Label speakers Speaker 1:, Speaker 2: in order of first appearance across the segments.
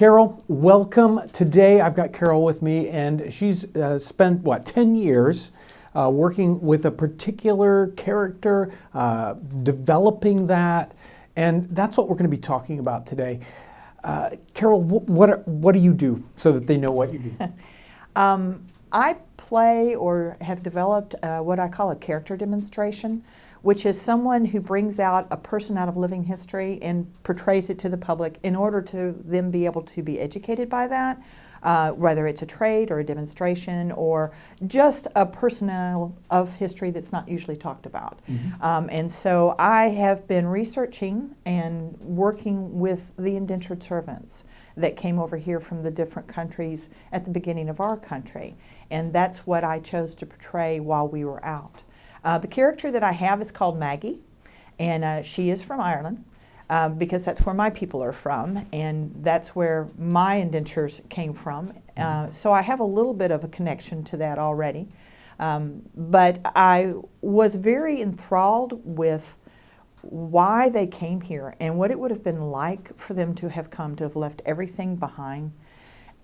Speaker 1: Carol, welcome. Today I've got Carol with me, and she's spent, 10 years working with a particular character, developing that, and that's what we're going to be talking about today. Carol, what do you do so that they know what you do?
Speaker 2: I play or have developed what I call a character demonstration, which is someone who brings out a person out of living history and portrays it to the public in order to them be able to be educated by that, whether it's a trait or a demonstration or just a personnel of history that's not usually talked about. Mm-hmm. And so I have been researching and working with the Indentured Servants that came over here from the different countries at the beginning of our country. And that's what I chose to portray while we were out. The character that I have is called Maggie, and she is from Ireland because that's where my people are from, and that's where my indentures came from. So I have a little bit of a connection to that already. But I was very enthralled with why they came here and what it would have been like for them to have left everything behind.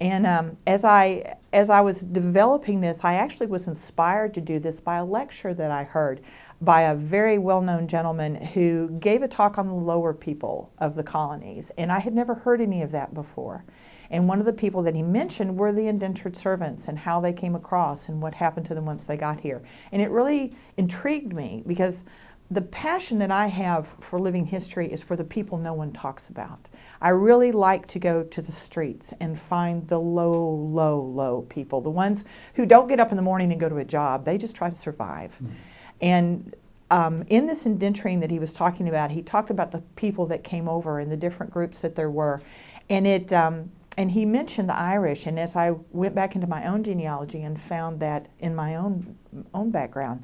Speaker 2: And as I was developing this, I actually was inspired to do this by a lecture that I heard by a very well-known gentleman who gave a talk on the lower people of the colonies. And I had never heard any of that before. And one of the people that he mentioned were the indentured servants and how they came across and what happened to them once they got here. And it really intrigued me because the passion that I have for living history is for the people no one talks about. I really like to go to the streets and find the low people, the ones who don't get up in the morning and go to a job. They just try to survive. Mm. And in this indenturing that he was talking about, he talked about the people that came over and the different groups that there were. And and he mentioned the Irish. And as I went back into my own genealogy and found that in my own background,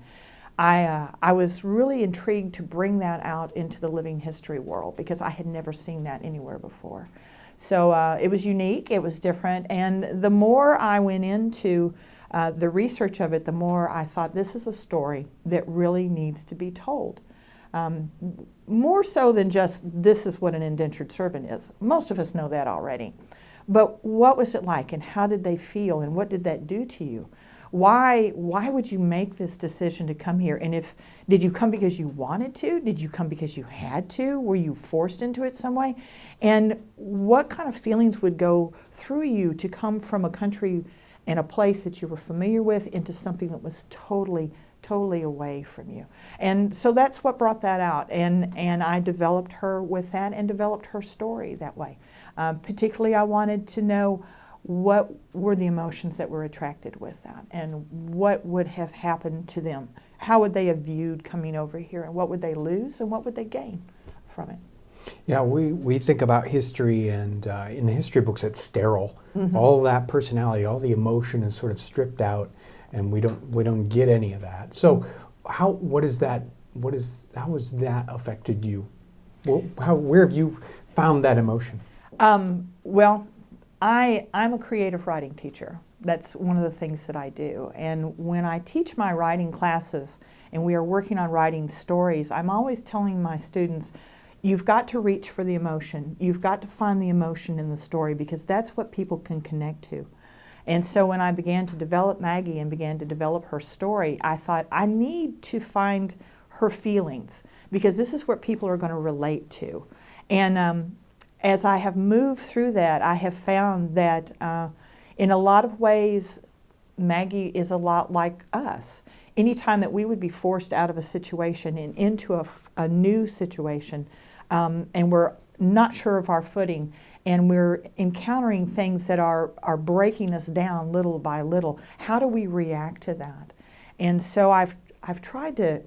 Speaker 2: I was really intrigued to bring that out into the living history world because I had never seen that anywhere before. So it was unique, it was different, and the more I went into the research of it, the more I thought this is a story that really needs to be told. More so than just this is what an indentured servant is. Most of us know that already. But what was it like and how did they feel and what did that do to you? Why would you make this decision to come here? And did you come because you wanted to? Did you come because you had to? Were you forced into it some way? And what kind of feelings would go through you to come from a country and a place that you were familiar with into something that was totally away from you? And so that's what brought that out. And I developed her with that and developed her story that way. Particularly, I wanted to know what were the emotions that were attracted with that and what would have happened to them? How would they have viewed coming over here and what would they lose and what would they gain from it?
Speaker 1: Yeah, we think about history and in the history books it's sterile. Mm-hmm. All that personality, all the emotion is sort of stripped out and we don't get any of that. So how has that affected you? Where have you found that emotion?
Speaker 2: Well, I'm a creative writing teacher. That's one of the things that I do. And when I teach my writing classes and we are working on writing stories, I'm always telling my students, you've got to reach for the emotion. You've got to find the emotion in the story because that's what people can connect to. And so when I began to develop Maggie and began to develop her story, I thought I need to find her feelings because this is what people are going to relate to. And as I have moved through that, I have found that in a lot of ways, Maggie is a lot like us. Anytime that we would be forced out of a situation and into a new situation, and we're not sure of our footing, and we're encountering things that are breaking us down little by little, how do we react to that? And so I've tried to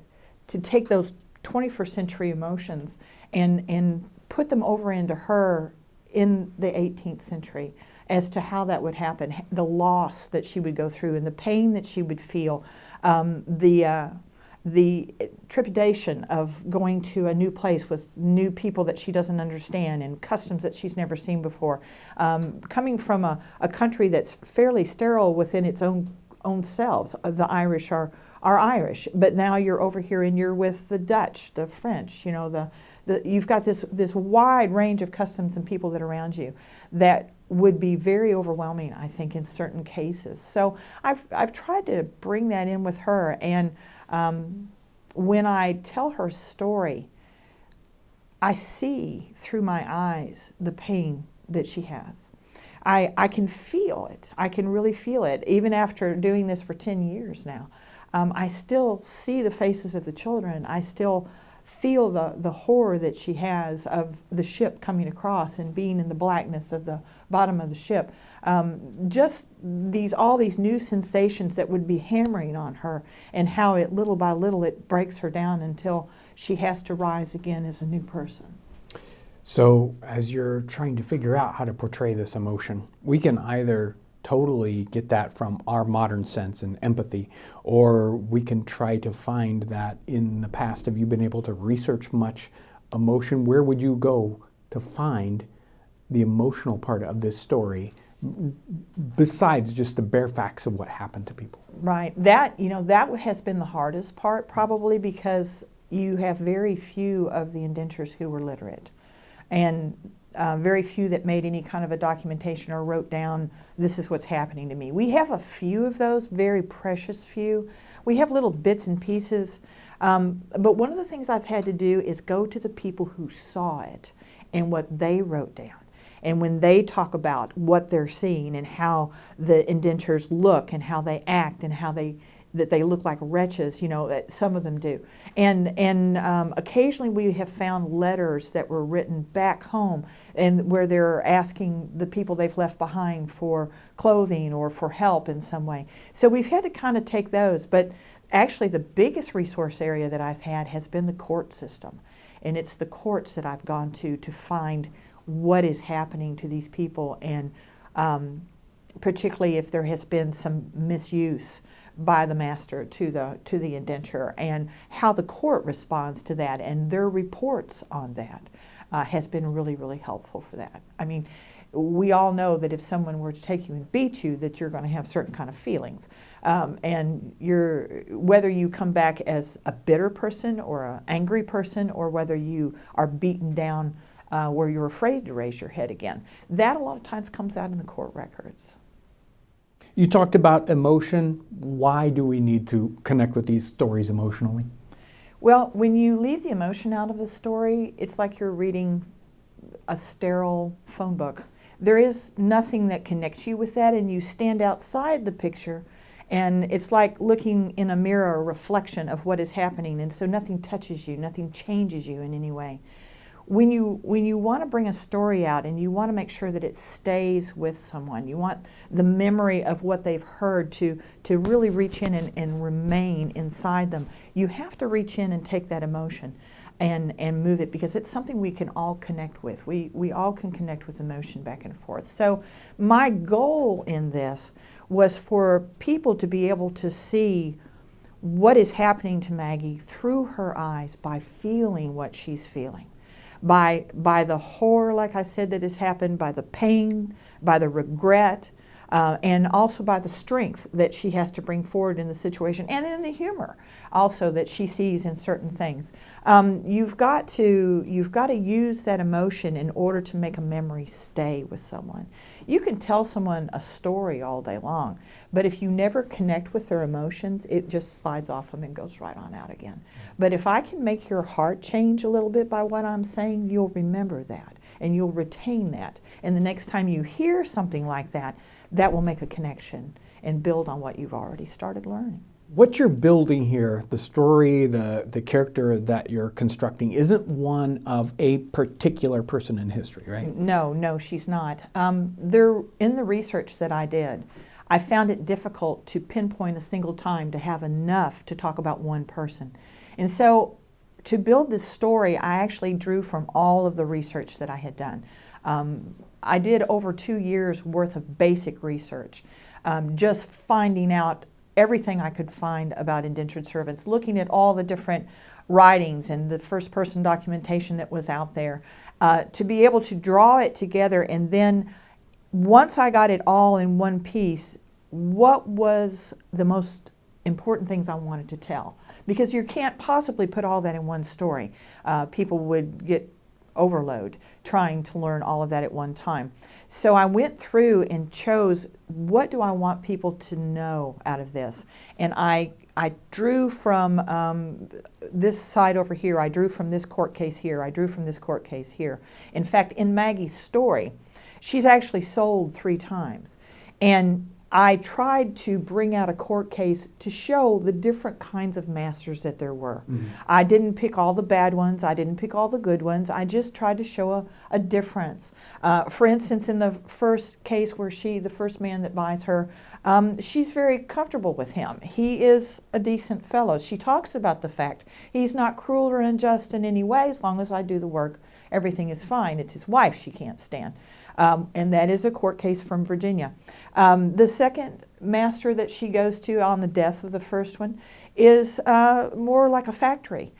Speaker 2: take those 21st century emotions and put them over into her in the 18th century as to how that would happen, the loss that she would go through and the pain that she would feel, the trepidation of going to a new place with new people that she doesn't understand and customs that she's never seen before, coming from a country that's fairly sterile within its own selves. The Irish are Irish, but now you're over here and you're with the Dutch, the French, the you've got this wide range of customs and people that are around you that would be very overwhelming, I think, in certain cases. So I've tried to bring that in with her, and when I tell her story, I see through my eyes the pain that she has. I can feel it. I can really feel it. Even after doing this for 10 years now, I still see the faces of the children. I still feel the horror that she has of the ship coming across and being in the blackness of the bottom of the ship. Just all these new sensations that would be hammering on her, and how it little by little it breaks her down until she has to rise again as a new person.
Speaker 1: So as you're trying to figure out how to portray this emotion, we can either totally get that from our modern sense and empathy, or we can try to find that in the past. Have you been able to research much emotion? Where would you go to find the emotional part of this story besides just the bare facts of what happened to people?
Speaker 2: Right. That has been the hardest part, probably because you have very few of the indentures who were literate, and very few that made any kind of a documentation or wrote down, this is what's happening to me. We have a few of those, very precious few. We have little bits and pieces. But one of the things I've had to do is go to the people who saw it and what they wrote down. And when they talk about what they're seeing and how the indentures look and how they act and how that they look like wretches, that some of them do. And occasionally we have found letters that were written back home, and where they're asking the people they've left behind for clothing or for help in some way. So we've had to kind of take those, but actually the biggest resource area that I've had has been the court system. And it's the courts that I've gone to find what is happening to these people, and particularly if there has been some misuse by the master to the indenture, and how the court responds to that, and their reports on that has been really, really helpful for that. I mean, we all know that if someone were to take you and beat you, that you're going to have certain kind of feelings, and whether you come back as a bitter person or an angry person, or whether you are beaten down where you're afraid to raise your head again, that a lot of times comes out in the court records.
Speaker 1: You talked about emotion. Why do we need to connect with these stories emotionally?
Speaker 2: Well, when you leave the emotion out of a story, it's like you're reading a sterile phone book. There is nothing that connects you with that, and you stand outside the picture, and it's like looking in a mirror, a reflection of what is happening, and so nothing touches you, nothing changes you in any way. When you want to bring a story out and you want to make sure that it stays with someone, you want the memory of what they've heard to really reach in and remain inside them, you have to reach in and take that emotion and move it, because it's something we can all connect with. We all can connect with emotion back and forth. So my goal in this was for people to be able to see what is happening to Maggie through her eyes by feeling what she's feeling. By the horror, like I said, that has happened, by the pain, by the regret, and also by the strength that she has to bring forward in the situation, and in the humor also that she sees in certain things. You've got to use that emotion in order to make a memory stay with someone. You can tell someone a story all day long, but if you never connect with their emotions, it just slides off them and goes right on out again. But if I can make your heart change a little bit by what I'm saying, you'll remember that, and you'll retain that. And the next time you hear something like that, that will make a connection and build on what you've already started learning.
Speaker 1: What you're building here, the story, the character that you're constructing, isn't one of a particular person in history, right?
Speaker 2: No, she's not. In the research that I did, I found it difficult to pinpoint a single time to have enough to talk about one person. And so to build this story, I actually drew from all of the research that I had done. I did over 2 years worth of basic research, just finding out everything I could find about indentured servants, looking at all the different writings and the first person documentation that was out there, to be able to draw it together. And then once I got it all in one piece, what was the most important things I wanted to tell, because you can't possibly put all that in one story. People would get overload trying to learn all of that at one time. So I went through and chose, what do I want people to know out of this? And I drew from this side over here, I drew from this court case here, I drew from this court case here. In fact, in Maggie's story, she's actually sold 3 times. And I tried to bring out a court case to show the different kinds of masters that there were. Mm-hmm. I didn't pick all the bad ones. I didn't pick all the good ones. I just tried to show a difference. For instance, in the first case where the first man that buys her, she's very comfortable with him. He is a decent fellow. She talks about the fact he's not cruel or unjust in any way. As long as I do the work, everything is fine. It's his wife she can't stand. And that is a court case from Virginia. The second master that she goes to on the death of the first one is more like a factory.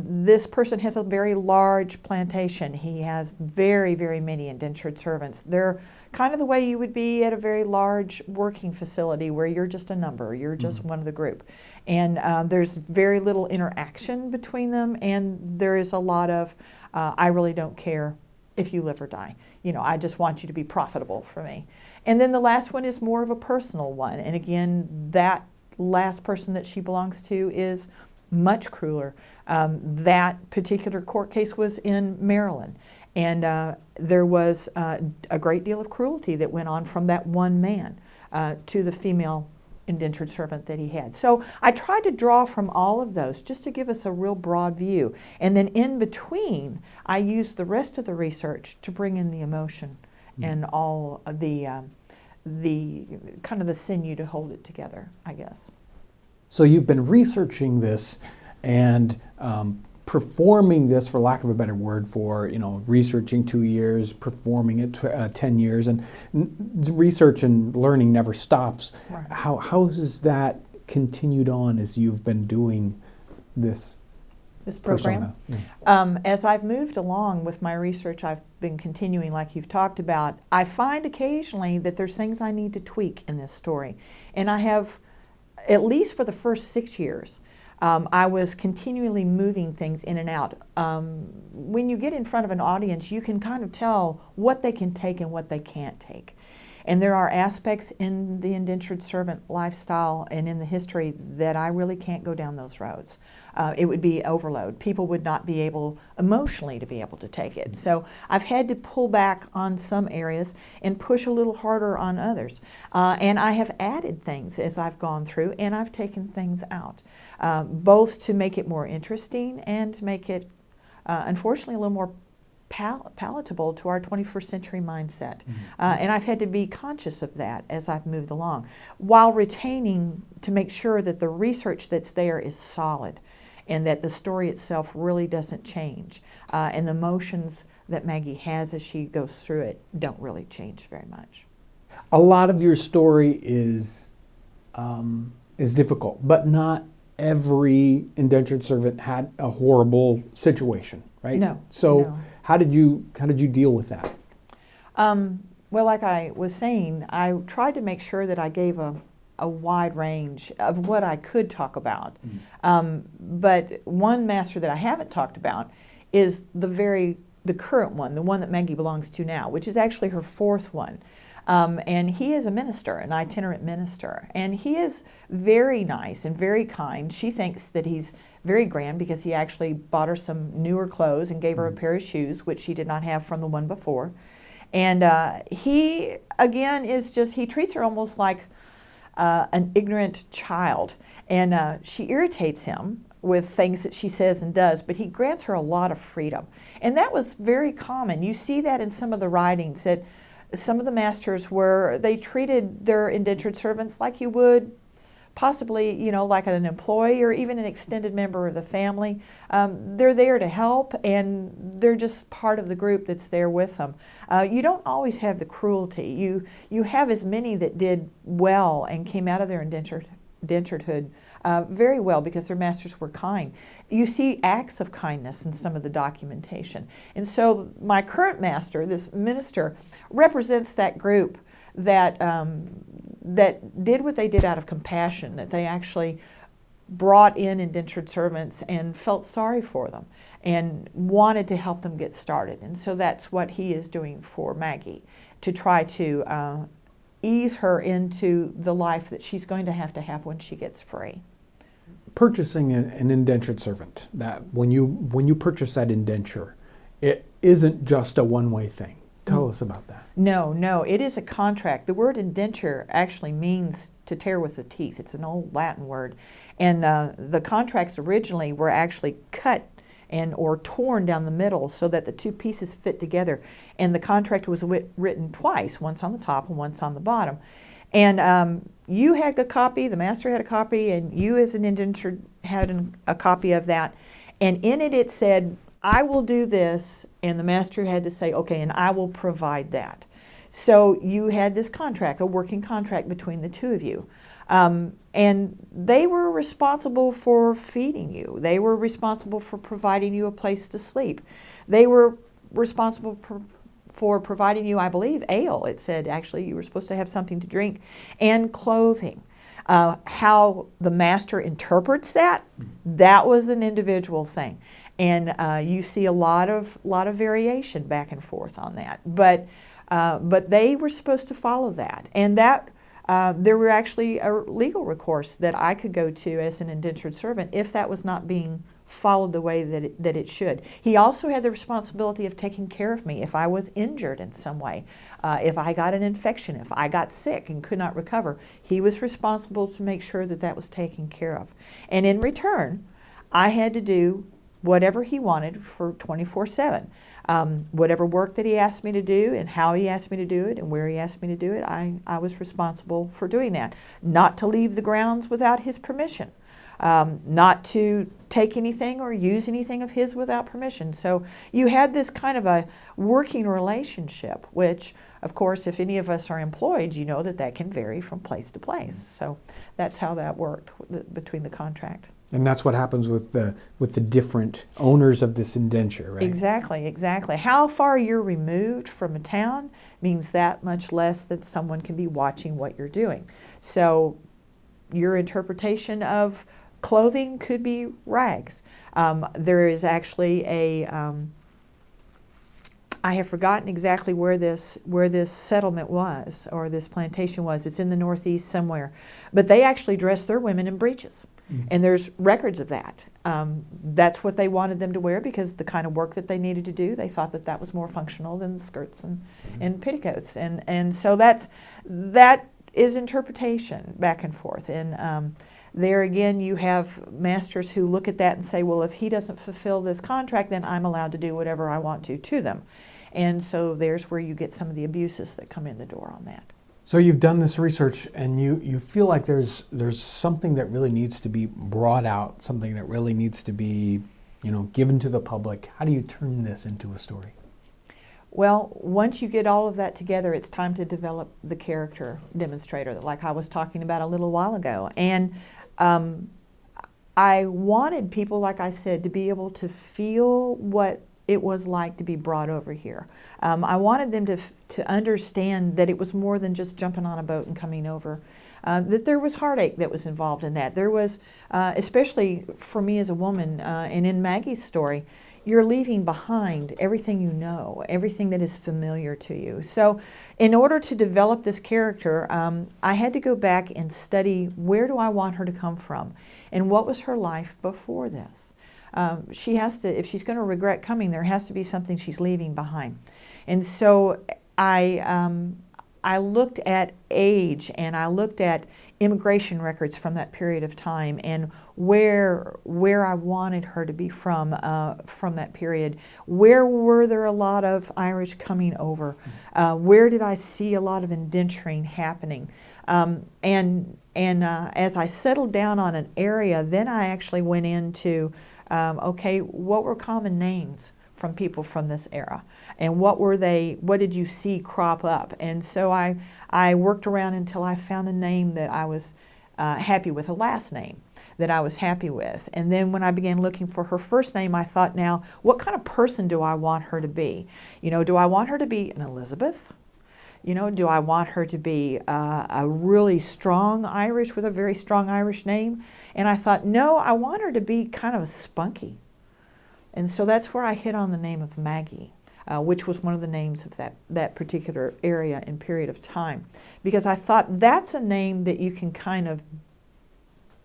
Speaker 2: This person has a very large plantation. He has very, very many indentured servants. They're kind of the way you would be at a very large working facility where you're just a number, you're just one of the group. And there's very little interaction between them, and there is a lot of, I really don't care if you live or die. You know, I just want you to be profitable for me. And then the last one is more of a personal one. And again, that last person that she belongs to is much crueler. That particular court case was in Maryland. And there was a great deal of cruelty that went on from that one man to the female indentured servant that he had. So I tried to draw from all of those just to give us a real broad view. And then in between, I used the rest of the research to bring in the emotion and all of the kind of the sinew to hold it together, I guess.
Speaker 1: So you've been researching this and performing this, for lack of a better word, for, you know, researching 2 years, performing it 10 years, and research and learning never stops.
Speaker 2: Right.
Speaker 1: How has that continued on as you've been doing this
Speaker 2: program?
Speaker 1: Yeah.
Speaker 2: As I've moved along with my research, I've been continuing, like you've talked about. I find occasionally that there's things I need to tweak in this story, and I have, at least for the first 6 years, I was continually moving things in and out. When you get in front of an audience, you can kind of tell what they can take and what they can't take. And there are aspects in the indentured servant lifestyle and in the history that I really can't go down those roads. It would be overload. People would not be able emotionally to be able to take it. So I've had to pull back on some areas and push a little harder on others. And I have added things as I've gone through, and I've taken things out, both to make it more interesting and to make it, unfortunately, a little more palatable to our 21st century mindset. And I've had to be conscious of that as I've moved along, while retaining to make sure that the research that's there is solid and that the story itself really doesn't change. And the emotions that Maggie has as she goes through it don't really change very much.
Speaker 1: A lot of your story is difficult, but not every indentured servant had a horrible situation, right?
Speaker 2: No.
Speaker 1: So
Speaker 2: no.
Speaker 1: How did you deal with that?
Speaker 2: Well, like I was saying, I tried to make sure that I gave a wide range of what I could talk about. But one master that I haven't talked about is the current one, the one that Maggie belongs to now, which is actually her 4th one. And he is a minister, an itinerant minister. And he is very nice and very kind. She thinks that he's very grand because he actually bought her some newer clothes and gave her a pair of shoes, which she did not have from the one before. And he, again, he treats her almost like an ignorant child. And she irritates him with things that she says and does, but he grants her a lot of freedom. And that was very common. You see that in some of the writings, that some of the masters they treated their indentured servants like you would possibly, you know, like an employee or even an extended member of the family. They're there to help, and they're just part of the group that's there with them. You don't always have the cruelty. You have as many that did well and came out of their indenturedhood very well because their masters were kind. You see acts of kindness in some of the documentation. And so my current master, this minister, represents that group that that did what they did out of compassion, that they actually brought in indentured servants and felt sorry for them and wanted to help them get started. And so that's what he is doing for Maggie, to try to ease her into the life that she's going to have when she gets free.
Speaker 1: Purchasing an indentured servant, that when you purchase that indenture, it isn't just a one-way thing. Tell us about that.
Speaker 2: No, it is a contract. The word indenture actually means to tear with the teeth. It's an old Latin word. And the contracts originally were actually cut or torn down the middle so that the two pieces fit together. And the contract was written twice, once on the top and once on the bottom. And you had a copy, the master had a copy, and you as an indentured had a copy of that. And in it said, I will do this, and the master had to say, okay, and I will provide that. So you had this contract, a working contract between the two of you. And they were responsible for feeding you. They were responsible for providing you a place to sleep. They were responsible for providing you, I believe, ale. It said actually you were supposed to have something to drink, and clothing. How the master interprets that was an individual thing. And you see a lot of variation back and forth on that. But they were supposed to follow that. And that there were actually a legal recourse that I could go to as an indentured servant if that was not being followed the way that it should. He also had the responsibility of taking care of me if I was injured in some way, if I got an infection, if I got sick and could not recover. He was responsible to make sure that was taken care of. And in return, I had to do whatever he wanted for 24/7. Whatever work that he asked me to do and how he asked me to do it and where he asked me to do it, I was responsible for doing that. Not to leave the grounds without his permission. Not to take anything or use anything of his without permission. So you had this kind of a working relationship, which, of course, if any of us are employed, you know that can vary from place to place. So that's how that worked between the contract.
Speaker 1: And that's what happens with the different owners of this indenture, right?
Speaker 2: Exactly. How far you're removed from a town means that much less that someone can be watching what you're doing. So your interpretation of clothing could be rags. There is actually I have forgotten exactly where this settlement was, or this plantation was. It's in the Northeast somewhere. But they actually dressed their women in breeches. And there's records of that. That's what they wanted them to wear because the kind of work that they needed to do, they thought that was more functional than the skirts and petticoats. And so that is interpretation back and forth. And there again, you have masters who look at that and say, well, if he doesn't fulfill this contract, then I'm allowed to do whatever I want to them. And so there's where you get some of the abuses that come in the door on that.
Speaker 1: So you've done this research and you feel like there's something that really needs to be brought out, something that really needs to be, given to the public. How do you turn this into a story?
Speaker 2: Well, once you get all of that together, it's time to develop the character demonstrator, like I was talking about a little while ago. And I wanted people, like I said, to be able to feel what it was like to be brought over here. I wanted them to understand that it was more than just jumping on a boat and coming over, that there was heartache that was involved in that. There was, especially for me as a woman, and in Maggie's story, you're leaving behind everything you know, everything that is familiar to you. So in order to develop this character, I had to go back and study, where do I want her to come from? And what was her life before this? She has to, if she's going to regret coming, there has to be something she's leaving behind. And so I looked at age, and I looked at immigration records from that period of time, and where I wanted her to be from that period. Where were there a lot of Irish coming over? Where did I see a lot of indenturing happening? And as I settled down on an area, then I actually went into okay, what were common names from people from this era, and what did you see crop up? And so I worked around until I found a name that I was happy with, a last name that I was happy with. And then when I began looking for her first name, I thought, now, what kind of person do I want her to be? Do I want her to be an Elizabeth? You know, do I want her to be a really strong Irish with a very strong Irish name? And I thought, no, I want her to be kind of spunky. And so that's where I hit on the name of Maggie, which was one of the names of that particular area and period of time. Because I thought that's a name that you can kind of,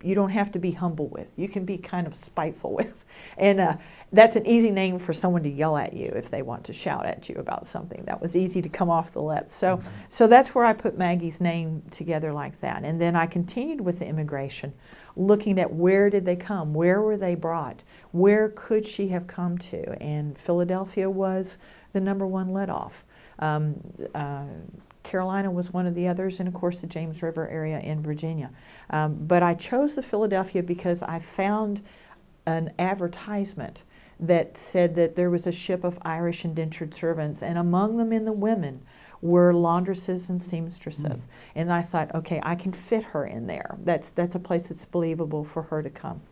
Speaker 2: you don't have to be humble with. You can be kind of spiteful with. And that's an easy name for someone to yell at you if they want to shout at you about something. That was easy to come off the lips. So, so that's where I put Maggie's name together like that. And then I continued with the immigration, looking at where did they come? Where were they brought? Where could she have come to? And Philadelphia was the number one let-off. Carolina was one of the others, and of course the James River area in Virginia. But I chose the Philadelphia because I found an advertisement that said that there was a ship of Irish indentured servants, and among them in the women were laundresses and seamstresses. And I thought, okay, I can fit her in there. That's a place that's believable for her to come.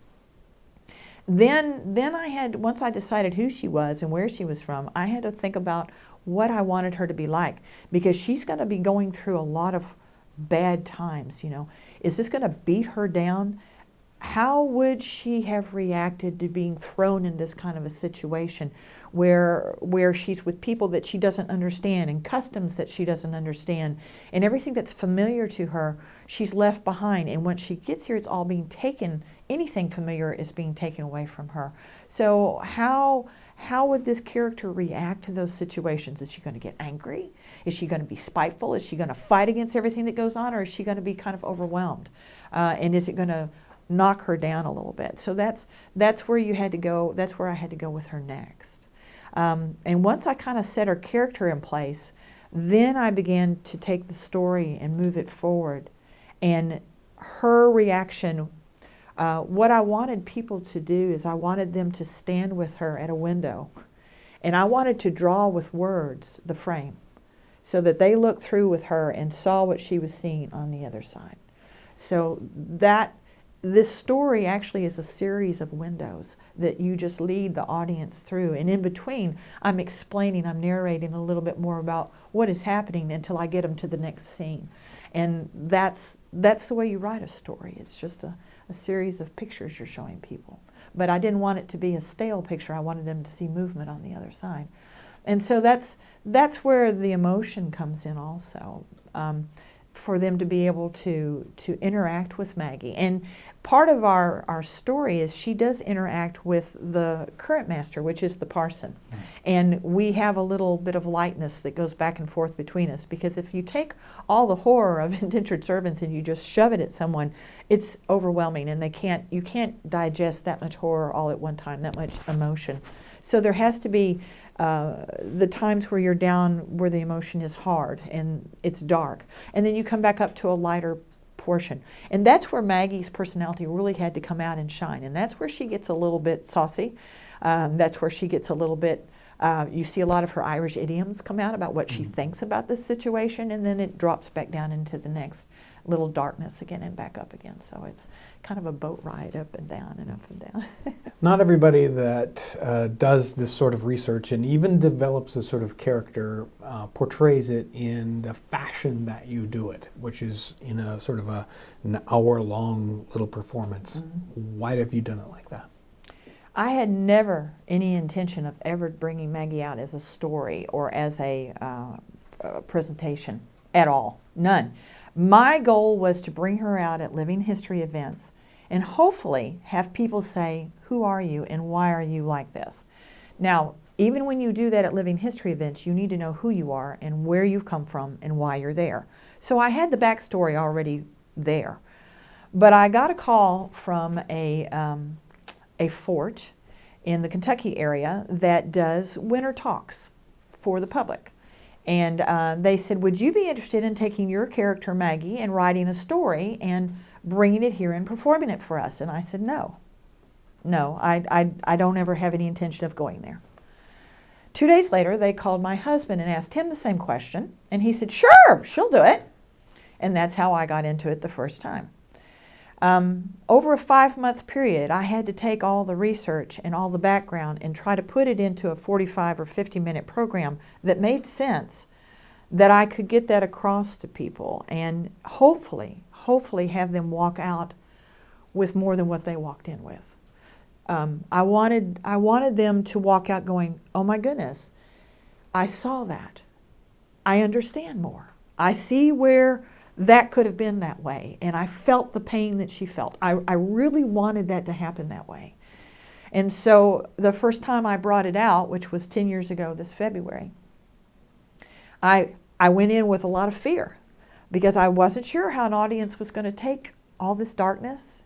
Speaker 2: Then I had, once I decided who she was and where she was from, I had to think about what I wanted her to be like, because she's going to be going through a lot of bad times, you know. Is this going to beat her down? How would she have reacted to being thrown in this kind of a situation where she's with people that she doesn't understand and customs that she doesn't understand, and everything that's familiar to her, she's left behind, and when she gets here, it's all being taken, anything familiar is being taken away from her. So how would this character react to those situations? Is she going to get angry? Is she going to be spiteful? Is she going to fight against everything that goes on, or is she going to be kind of overwhelmed? And is it going to knock her down a little bit? So that's where you had to go. That's where I had to go with her next. And once I kind of set her character in place, then I began to take the story and move it forward. And her reaction, what I wanted people to do is I wanted them to stand with her at a window. And I wanted to draw with words the frame so that they looked through with her and saw what she was seeing on the other side. So this story actually is a series of windows that you just lead the audience through. And in between, I'm narrating a little bit more about what is happening until I get them to the next scene. And that's the way you write a story. It's just a series of pictures you're showing people. But I didn't want it to be a stale picture. I wanted them to see movement on the other side. And so that's where the emotion comes in also. For them to be able to interact with Maggie. And part of our story is she does interact with the current master, which is the parson. And we have a little bit of lightness that goes back and forth between us, because if you take all the horror of indentured servants and you just shove it at someone, it's overwhelming, and you can't digest that much horror all at one time, that much emotion. So there has to be the times where you're down, where the emotion is hard and it's dark, and then you come back up to a lighter portion. And that's where Maggie's personality really had to come out and shine, and that's where she gets a little bit saucy. That's where she gets a little bit, you see a lot of her Irish idioms come out about what she thinks about this situation, and then it drops back down into the next little darkness again and back up again. So it's kind of a boat ride up and down and up and down.
Speaker 1: Not everybody that does this sort of research and even develops this sort of character portrays it in the fashion that you do it, which is in a sort of an hour-long little performance. Why have you done it like that?
Speaker 2: I had never any intention of ever bringing Maggie out as a story or as a presentation at all. None. My goal was to bring her out at living history events and hopefully have people say, who are you and why are you like this? Now, even when you do that at living history events, you need to know who you are and where you've come from and why you're there. So I had the backstory already there. But I got a call from a fort in the Kentucky area that does winter talks for the public. And they said, would you be interested in taking your character, Maggie, and writing a story and bringing it here and performing it for us? And I said, no. No, I don't ever have any intention of going there. 2 days later, they called my husband and asked him the same question. And he said, sure, she'll do it. And that's how I got into it the first time. Over a 5-month period, I had to take all the research and all the background and try to put it into a 45 or 50-minute program that made sense, that I could get that across to people and hopefully have them walk out with more than what they walked in with. I wanted them to walk out going, oh my goodness, I saw that. I understand more. I see where that could have been that way, and I felt the pain that she felt. I really wanted that to happen that way. And so the first time I brought it out, which was 10 years ago this February, I went in with a lot of fear because I wasn't sure how an audience was going to take all this darkness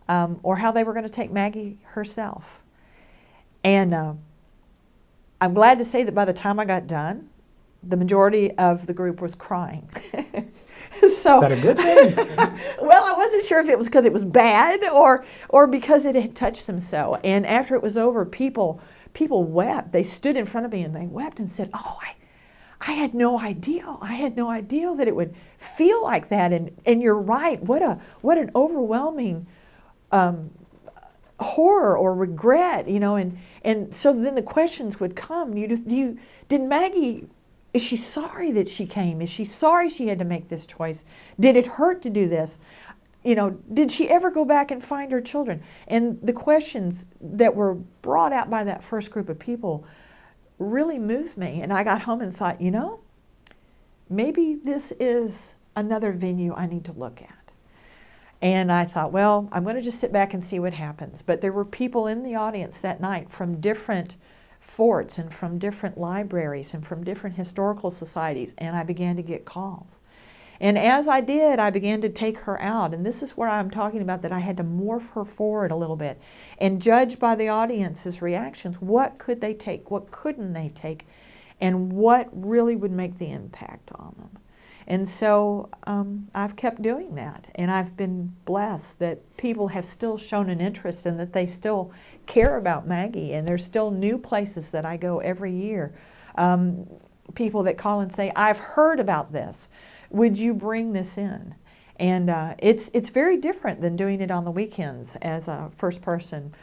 Speaker 2: or how they were going to take Maggie herself. And I'm glad to say that by the time I got done, the majority of the group was crying. So,
Speaker 1: is that a good thing?
Speaker 2: Well, I wasn't sure if it was because it was bad or because it had touched them so. And after it was over, people wept. They stood in front of me and they wept and said, oh, I had no idea. I had no idea that it would feel like that. And you're right. What an overwhelming horror or regret, you know. And so then the questions would come. Did Maggie? Is she sorry that she came? Is she sorry she had to make this choice? Did it hurt to do this? You know, did she ever go back and find her children? And the questions that were brought out by that first group of people really moved me. And I got home and thought, you know, maybe this is another venue I need to look at. And I thought, well, I'm going to just sit back and see what happens. But there were people in the audience that night from different forts and from different libraries and from different historical societies, and I began to get calls. And as I did, I began to take her out, and this is where I'm talking about that I had to morph her forward a little bit and judge by the audience's reactions what could they take, what couldn't they take, and what really would make the impact on them. And so I've kept doing that, and I've been blessed that people have still shown an interest and that they still care about Maggie, and there's still new places that I go every year. People that call and say, I've heard about this. Would you bring this in? And it's very different than doing it on the weekends as a first-person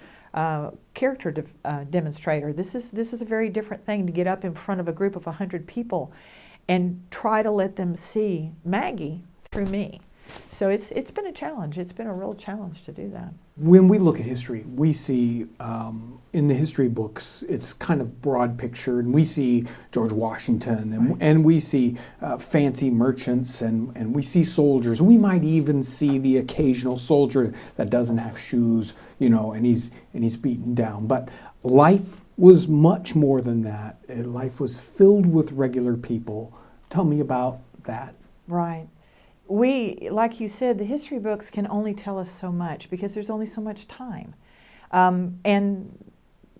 Speaker 2: character demonstrator. This is a very different thing to get up in front of a group of 100 people and try to let them see Maggie through me. So it's been a challenge. It's been a real challenge to do that.
Speaker 1: When we look at history, we see in the history books, it's kind of broad picture, and we see George Washington, and we see fancy merchants, and we see soldiers. We might even see the occasional soldier that doesn't have shoes, you know, and he's beaten down. But life was much more than that. Life was filled with regular people. Tell me about that.
Speaker 2: Right. We, like you said, the history books can only tell us so much because there's only so much time. And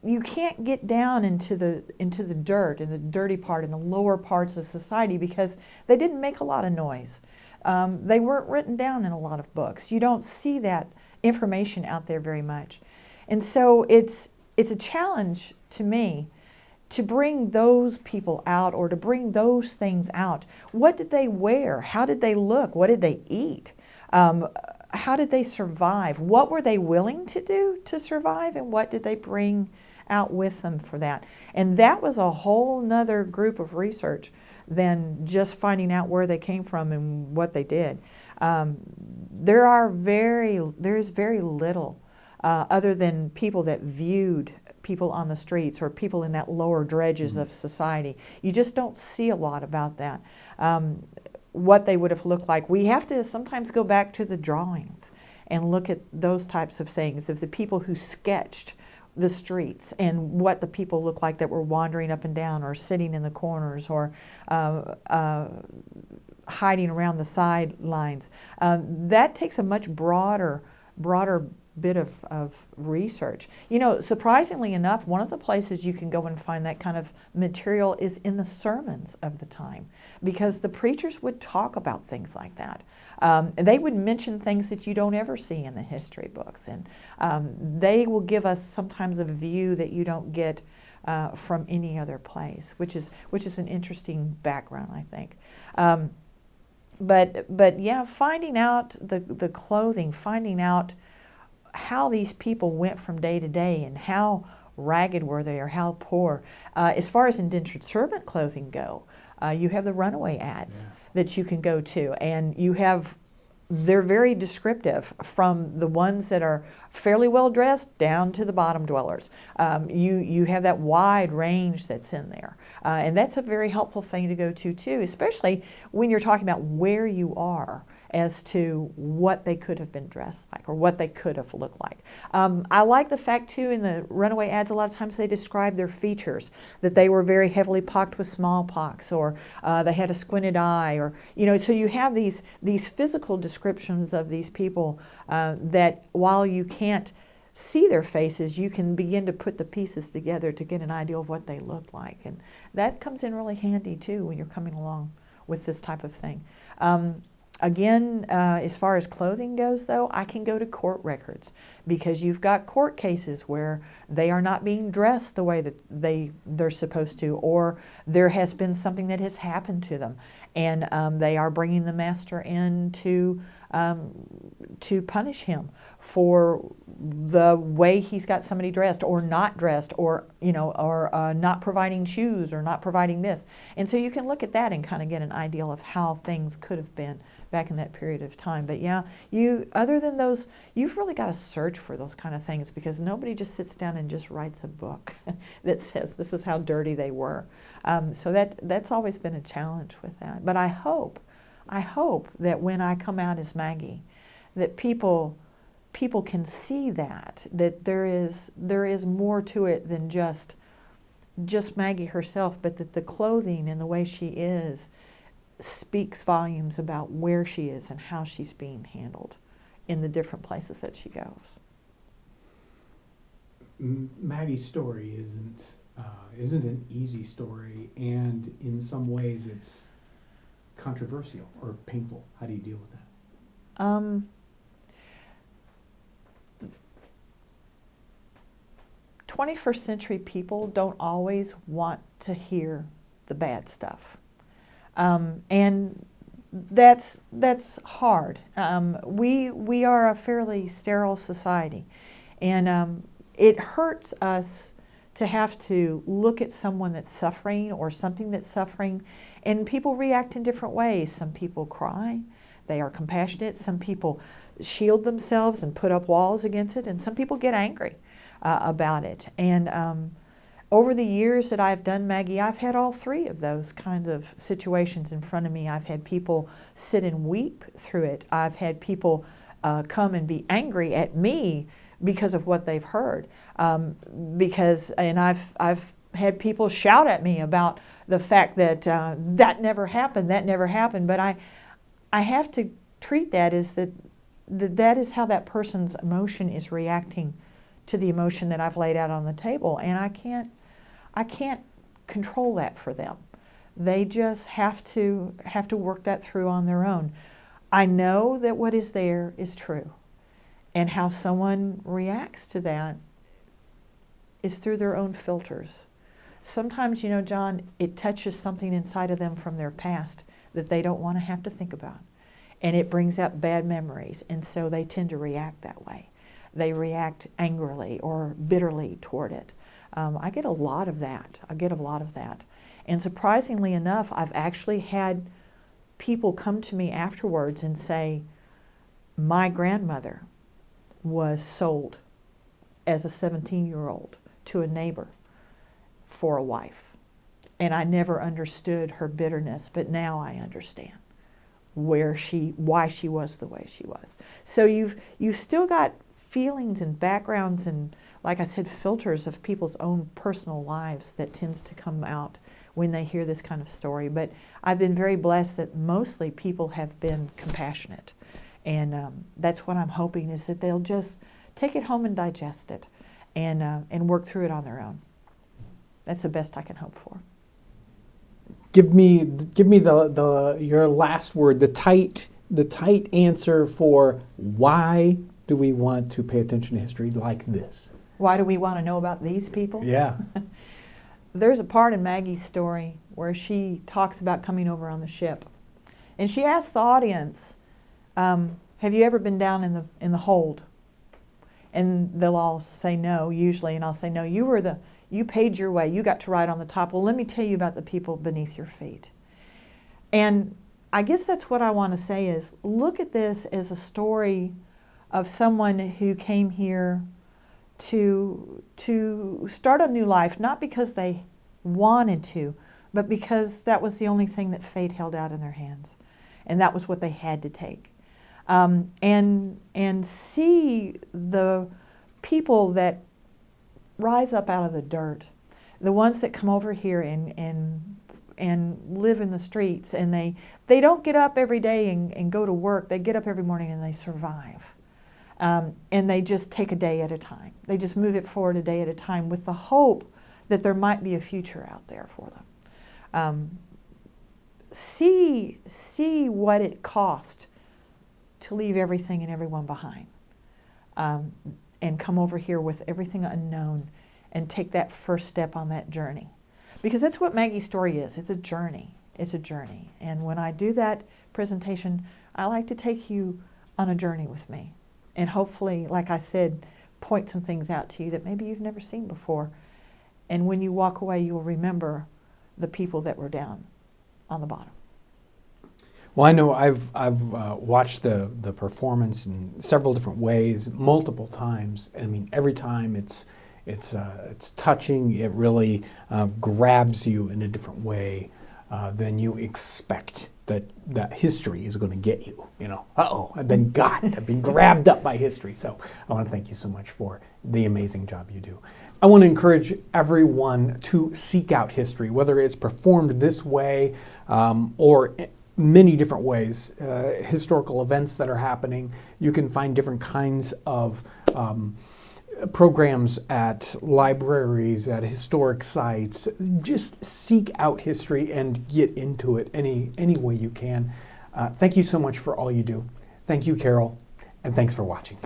Speaker 2: you can't get down into the dirt and the dirty part and the lower parts of society because they didn't make a lot of noise. They weren't written down in a lot of books. You don't see that information out there very much. And so it's a challenge to me to bring those people out or to bring those things out. What did they wear? How did they look? What did they eat? How did they survive? What were they willing to do to survive, and what did they bring out with them for that? And that was a whole nother group of research than just finding out where they came from and what they did. There's very little other than people that viewed people on the streets or people in that lower dredges of society. You just don't see a lot about that, what they would have looked like. We have to sometimes go back to the drawings and look at those types of things, of the people who sketched the streets and what the people looked like that were wandering up and down or sitting in the corners or hiding around the sidelines. That takes a much broader bit of research. You know, surprisingly enough, one of the places you can go and find that kind of material is in the sermons of the time, because the preachers would talk about things like that. They would mention things that you don't ever see in the history books, and they will give us sometimes a view that you don't get from any other place, which is an interesting background, I think. But yeah, finding out the clothing, finding out how these people went from day to day and how ragged were they or how poor. As far as indentured servant clothing go, You have the runaway ads
Speaker 1: Yeah.
Speaker 2: that you can go to, and they're very descriptive, from the ones that are fairly well dressed down to the bottom dwellers. You have that wide range that's in there. And that's a very helpful thing to go to too, especially when you're talking about where you are as to what they could have been dressed like or what they could have looked like. I like the fact too, in the runaway ads, a lot of times they describe their features, that they were very heavily pocked with smallpox, or they had a squinted eye, or, so you have these physical descriptions of these people that, while you can't see their faces, you can begin to put the pieces together to get an idea of what they look like. And that comes in really handy too when you're coming along with this type of thing. Again, as far as clothing goes, though, I can go to court records, because you've got court cases where they are not being dressed the way that they're supposed to, or there has been something that has happened to them, and they are bringing the master in to punish him for the way he's got somebody dressed or not dressed, or not providing shoes or not providing this. And so you can look at that and kind of get an idea of how things could have been back in that period of time. But yeah, other than those, you've really got to search for those kind of things, because nobody just sits down and just writes a book that says this is how dirty they were. So that's always been a challenge with that. But I hope that when I come out as Maggie, that people can see that there is more to it than just Maggie herself, but that the clothing and the way she is speaks volumes about where she is and how she's being handled in the different places that she goes.
Speaker 1: Maggie's story isn't an easy story, and in some ways it's controversial or painful. How do you deal with that?
Speaker 2: 21st century people don't always want to hear the bad stuff. And that's hard. We are a fairly sterile society, and it hurts us to have to look at someone that's suffering or something that's suffering, and people react in different ways. Some people cry, they are compassionate. Some people shield themselves and put up walls against it, and some people get angry about it. And over the years that I've done Maggie, I've had all three of those kinds of situations in front of me. I've had people sit and weep through it. I've had people come and be angry at me because of what they've heard. And I've had people shout at me about the fact that that never happened. But I have to treat that as that is how that person's emotion is reacting to the emotion that I've laid out on the table, and I can't control that for them. They just have to work that through on their own. I know that what is there is true, and how someone reacts to that is through their own filters. Sometimes, John, it touches something inside of them from their past that they don't want to have to think about, and it brings up bad memories, and so they tend to react that way. They react angrily or bitterly toward it. I get a lot of that. And surprisingly enough, I've actually had people come to me afterwards and say, my grandmother was sold as a 17-year-old to a neighbor for a wife. And I never understood her bitterness, but now I understand why she was the way she was. So you've still got feelings and backgrounds and, like I said, filters of people's own personal lives that tends to come out when they hear this kind of story. But I've been very blessed that mostly people have been compassionate. And that's what I'm hoping, is that they'll just take it home and digest it and work through it on their own. That's the best I can hope for.
Speaker 1: Give me your last word, the tight answer for why do we want to pay attention to history like this?
Speaker 2: Why do we want to know about these people?
Speaker 1: Yeah.
Speaker 2: There's a part in Maggie's story where she talks about coming over on the ship. And she asks the audience, have you ever been down in the hold? And they'll all say no, usually, and I'll say, no, you paid your way, you got to ride on the top. Well, let me tell you about the people beneath your feet. And I guess that's what I want to say is, look at this as a story of someone who came here to start a new life, not because they wanted to, but because that was the only thing that fate held out in their hands. And that was what they had to take. And see the people that rise up out of the dirt, the ones that come over here and live in the streets, and they don't get up every day and go to work. They get up every morning and they survive. And they just take a day at a time. They just move it forward a day at a time with the hope that there might be a future out there for them. See what it cost to leave everything and everyone behind, and come over here with everything unknown and take that first step on that journey. Because that's what Maggie's story is. It's a journey. It's a journey. And when I do that presentation, I like to take you on a journey with me. And hopefully, like I said, point some things out to you that maybe you've never seen before. And when you walk away, you'll remember the people that were down on the bottom.
Speaker 1: Well, I know I've watched the performance in several different ways, multiple times. I mean, every time it's touching. It really grabs you in a different way than you expect that history is going to get you. You know, I've been got. I've been grabbed up by history. So I want to thank you so much for the amazing job you do. I want to encourage everyone to seek out history, whether it's performed this way or many different ways, historical events that are happening. You can find different kinds of programs at libraries, at historic sites. Just seek out history and get into it any way you can. Thank you so much for all you do. Thank you, Carol, and thanks for watching.